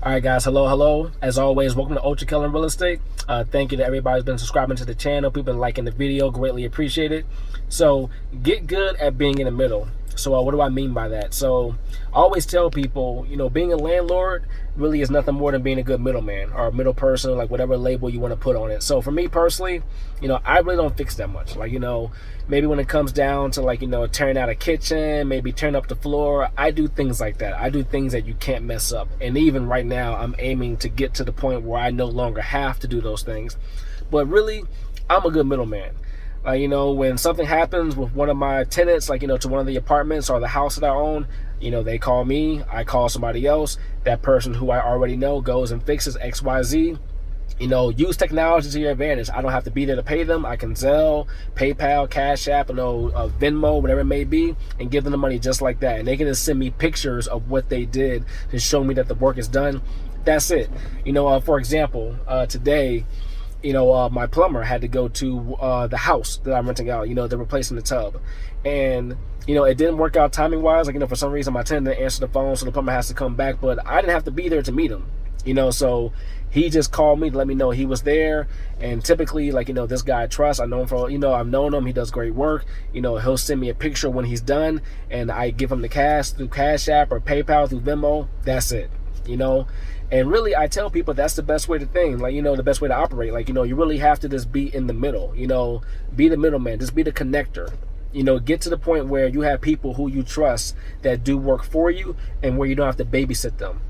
All right, guys. Hello. As always, welcome to Ultra Kellen Real Estate. Thank you to everybody who's been subscribing to the channel. People been liking the video. Greatly appreciate it. So get good at being in the middle. So what do I mean by that? So I always tell people, being a landlord really is nothing more than being a good middleman or a middle person, like whatever label you want to put on it. So for me personally, I really don't fix that much. Maybe when it comes down to tearing out a kitchen, maybe tearing up the floor, I do things like that. I do things that you can't mess up. And even right now, I'm aiming to get to the point where I no longer have to do those things. But really, I'm a good middleman. When something happens with one of my tenants, to one of the apartments or the house that I own, they call me, I call somebody else. That person who I already know goes and fixes XYZ. Use technology to your advantage. I don't have to be there to pay them. I can Zelle, PayPal, Cash App, Venmo, whatever it may be, and give them the money just like that. And they can just send me pictures of what they did to show me that the work is done. That's it. For example, today, my plumber had to go to the house that I'm renting out. They're replacing the tub. And, it didn't work out timing-wise. For some reason, my tenant didn't answer the phone, so the plumber has to come back. But I didn't have to be there to meet him. So he just called me to let me know he was there. And typically, this guy I trust, I know him for, I've known him, he does great work. He'll send me a picture when he's done, and I give him the cash through Cash App or PayPal through Venmo. That's it, And really, I tell people that's the best way to think, the best way to operate. You really have to just be in the middle, be the middleman, just be the connector. Get to the point where you have people who you trust that do work for you and where you don't have to babysit them.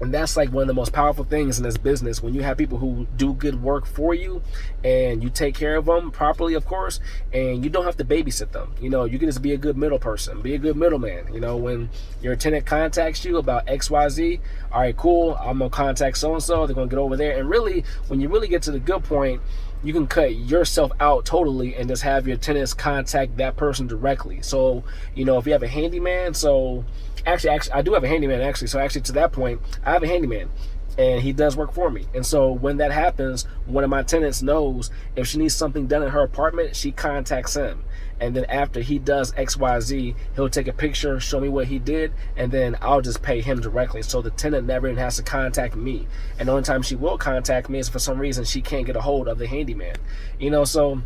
And that's one of the most powerful things in this business, when you have people who do good work for you and you take care of them properly, of course, and you don't have to babysit them. You can just be a good middle person, be a good middleman. When your tenant contacts you about XYZ, all right, cool, I'm going to contact so-and-so, they're going to get over there. And really, when you really get to the good point, you can cut yourself out totally and just have your tenants contact that person directly. So, if you have a handyman, Actually, I do have a handyman, actually. So actually, to that point, I have a handyman, and he does work for me. And so when that happens, one of my tenants knows if she needs something done in her apartment, she contacts him. And then after he does XYZ, he'll take a picture, show me what he did, and then I'll just pay him directly. So the tenant never even has to contact me. And the only time she will contact me is for some reason she can't get a hold of the handyman. So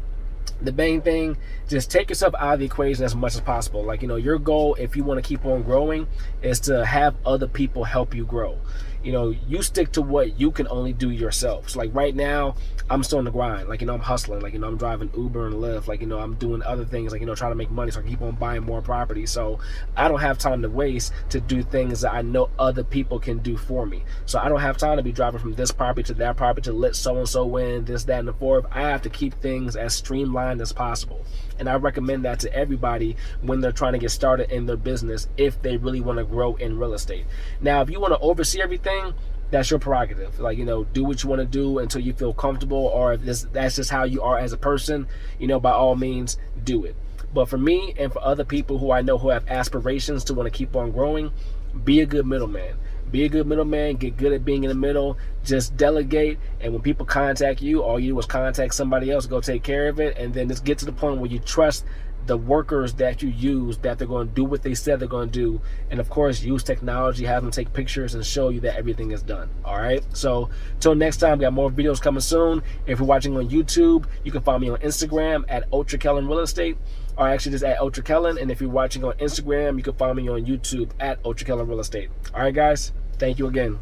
the main thing, just take yourself out of the equation as much as possible. Your goal, if you want to keep on growing, is to have other people help you grow. You stick to what you can only do yourself. So right now, I'm still on the grind. I'm hustling. I'm driving Uber and Lyft. I'm doing other things, trying to make money so I can keep on buying more property. So I don't have time to waste to do things that I know other people can do for me. So I don't have time to be driving from this property to that property to let so-and-so win, this, that, and the fourth. I have to keep things as streamlined as possible. And I recommend that to everybody when they're trying to get started in their business, if they really want to grow in real estate. Now, if you want to oversee everything, that's your prerogative. Do what you want to do until you feel comfortable, or if that's just how you are as a person, by all means, do it. But for me and for other people who I know who have aspirations to want to keep on growing, be a good middleman. Be a good middleman, get good at being in the middle, just delegate, and when people contact you, all you do is contact somebody else, go take care of it, and then just get to the point where you trust the workers that you use, that they're going to do what they said they're going to do. And of course, use technology, have them take pictures and show you that everything is done. All right, so till next time, we got more videos coming soon. If you're watching on YouTube, you can follow me on Instagram at Ultra Kellen Real Estate, or actually just at Ultra Kellen. And if you're watching on Instagram, you can follow me on YouTube at Ultra Kellen Real Estate. All right, guys, thank you again.